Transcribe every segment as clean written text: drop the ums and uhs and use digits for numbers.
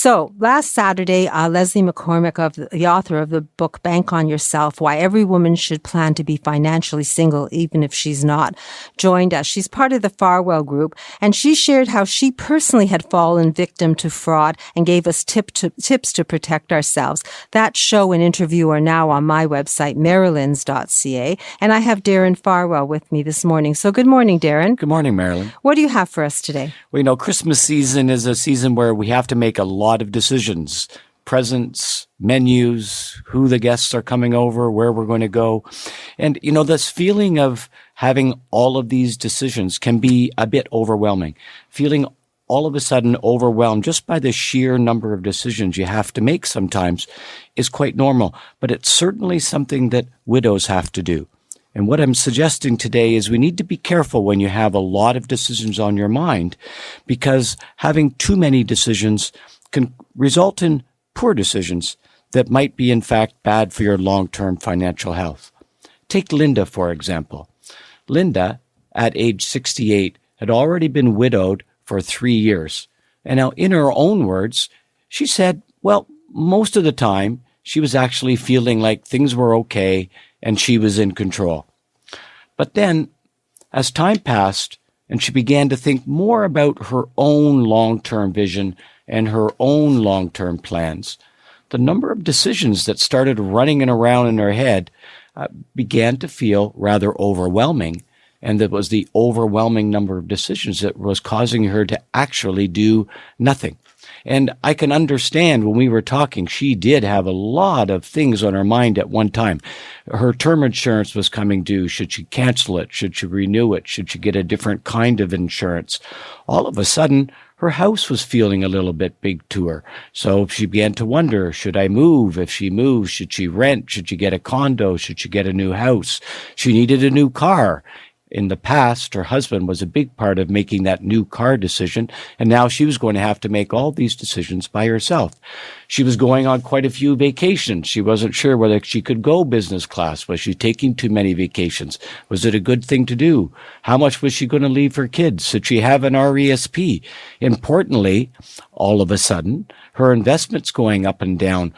So last Saturday, Leslie McCormick, the author of the book Bank on Yourself, Why Every Woman Should Plan to Be Financially Single Even If She's Not, joined us. She's part of the Farwell group, and she shared how she personally had fallen victim to fraud and gave us tips to protect ourselves. That show and interview are now on my website, marilyns.ca, and I have Darren Farwell with me this morning. So good morning, Darren. Good morning, Marilyn. What do you have for us today? Well, Christmas season is a season where we have to make a lot of decisions. Presents, menus, who the guests are coming over, where we're going to go. And, this feeling of having all of these decisions can be a bit overwhelming. Feeling all of a sudden overwhelmed just by the sheer number of decisions you have to make sometimes is quite normal. But it's certainly something that widows have to do. And what I'm suggesting today is we need to be careful when you have a lot of decisions on your mind, because having too many decisions can result in poor decisions that might be, in fact, bad for your long-term financial health. Take Linda, for example. Linda, at age 68, had already been widowed for 3 years. And now, in her own words, she said, well, most of the time, she was actually feeling like things were okay and she was in control. But then, as time passed, and she began to think more about her own long-term vision and her own long-term plans, the number of decisions that started running around in her head began to feel rather overwhelming. And it was the overwhelming number of decisions that was causing her to actually do nothing. And I can understand when we were talking, she did have a lot of things on her mind at one time. Her term insurance was coming due. Should she cancel it? Should she renew it? Should she get a different kind of insurance? All of a sudden, her house was feeling a little bit big to her. So she began to wonder, should I move? If she moves, should she rent? Should she get a condo? Should she get a new house? She needed a new car. In the past, her husband was a big part of making that new car decision, and now she was going to have to make all these decisions by herself. She was going on quite a few vacations. She wasn't sure whether she could go business class. Was she taking too many vacations? Was it a good thing to do? How much was she going to leave her kids? Should she have an RESP? Importantly, all of a sudden, her investments going up and down,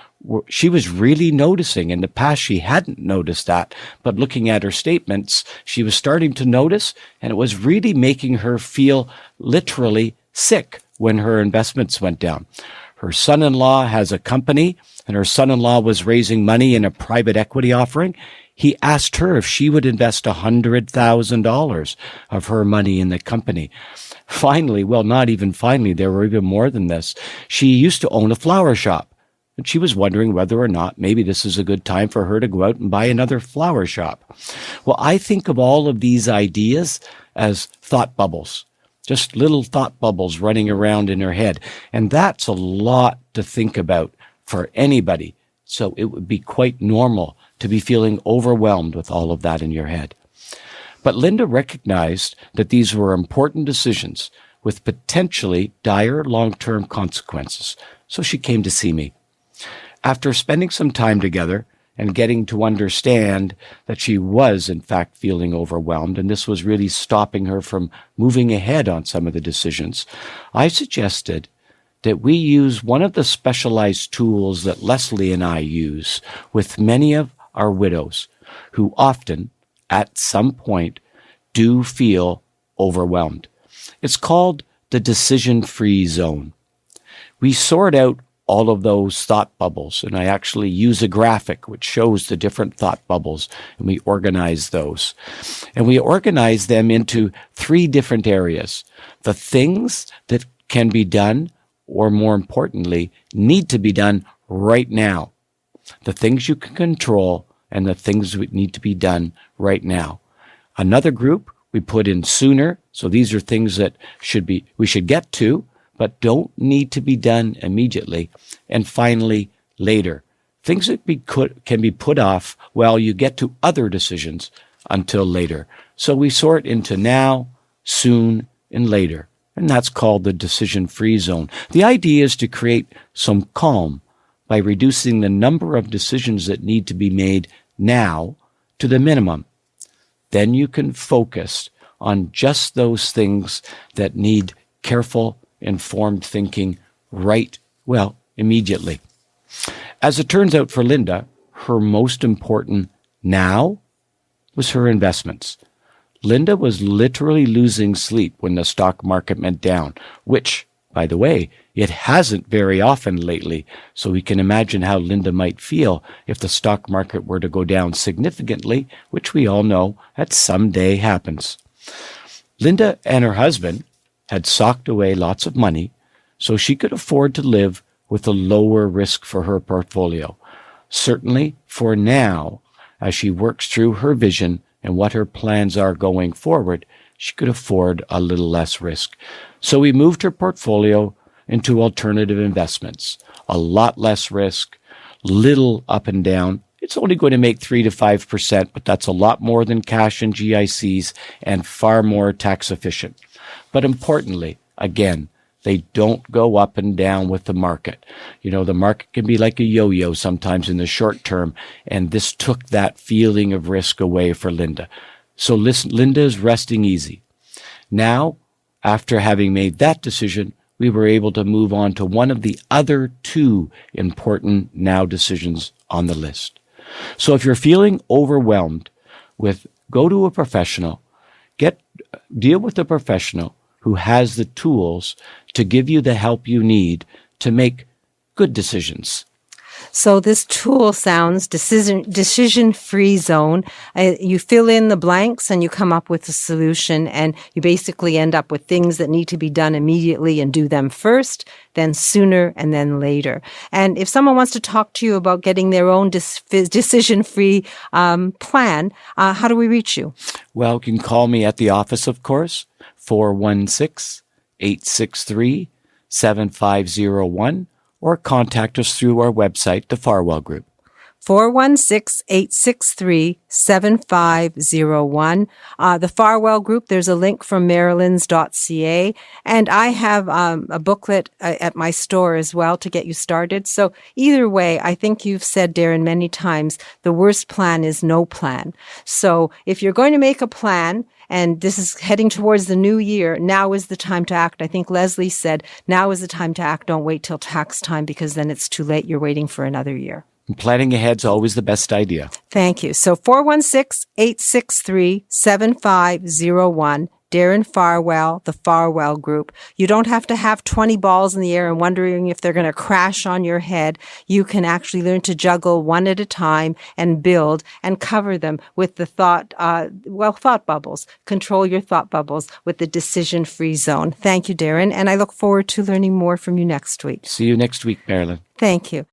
she was really noticing. In the past, she hadn't noticed that, but looking at her statements, she was starting to notice, and it was really making her feel literally sick when her investments went down. Her son-in-law has a company, and her son-in-law was raising money in a private equity offering. He asked her if she would invest $100,000 of her money in the company. Finally, well, not even finally, there were even more than this. She used to own a flower shop. And she was wondering whether or not maybe this is a good time for her to go out and buy another flower shop. Well, I think of all of these ideas as thought bubbles, just little thought bubbles running around in her head. And that's a lot to think about for anybody. So it would be quite normal to be feeling overwhelmed with all of that in your head. But Linda recognized that these were important decisions with potentially dire long-term consequences. So she came to see me. After spending some time together and getting to understand that she was, in fact, feeling overwhelmed, and this was really stopping her from moving ahead on some of the decisions, I suggested that we use one of the specialized tools that Leslie and I use with many of our widows who often, at some point, do feel overwhelmed. It's called the decision-free zone. We sort out all of those thought bubbles, and I actually use a graphic which shows the different thought bubbles, and we organize those. And we organize them into 3 different areas. The things that can be done, or more importantly, need to be done right now. The things you can control and the things that need to be done right now. Another group we put in sooner, so these are things that we should get to, but don't need to be done immediately. And finally, later. Things that can be put off while you get to other decisions until later. So we sort into now, soon, and later. And that's called the decision-free zone. The idea is to create some calm by reducing the number of decisions that need to be made now to the minimum. Then you can focus on just those things that need careful, informed thinking right Well, immediately. As it turns out for Linda, her most important now was her investments. Linda was literally losing sleep when the stock market went down, which, by the way, it hasn't very often lately, so we can imagine how Linda might feel if the stock market were to go down significantly, which we all know that someday happens. Linda and her husband had socked away lots of money so she could afford to live with a lower risk for her portfolio. Certainly for now, as she works through her vision and what her plans are going forward, she could afford a little less risk. So we moved her portfolio into alternative investments, a lot less risk, little up and down. It's only going to make 3 to 5%, but that's a lot more than cash and GICs and far more tax efficient. But importantly, again, they don't go up and down with the market. You know, the market can be like a yo-yo sometimes in the short term, and this took that feeling of risk away for Linda. So listen, Linda is resting easy. Now, after having made that decision, we were able to move on to one of the other two important now decisions on the list. So if you're feeling overwhelmed go to a professional, deal with a professional who has the tools to give you the help you need to make good decisions. So this tool sounds decision-free zone. You fill in the blanks and you come up with a solution, and you basically end up with things that need to be done immediately and do them first, then sooner, and then later. And if someone wants to talk to you about getting their own decision-free plan, how do we reach you? Well, you can call me at the office, of course, 416-863-7501, or contact us through our website, the Farwell Group. 416-863-7501. The Farwell Group, there's a link from marilyns.ca. And I have a booklet at my store as well to get you started. So either way, I think you've said, Darren, many times, the worst plan is no plan. So if you're going to make a plan, and this is heading towards the new year, now is the time to act. I think Leslie said, now is the time to act. Don't wait till tax time, because then it's too late. You're waiting for another year. And planning ahead's always the best idea. Thank you. So 416-863-7501. Darren Farwell, the Farwell Group. You don't have to have 20 balls in the air and wondering if they're going to crash on your head. You can actually learn to juggle one at a time and build and cover them with the thought bubbles. Control your thought bubbles with the decision-free zone. Thank you, Darren. And I look forward to learning more from you next week. See you next week, Marilyn. Thank you.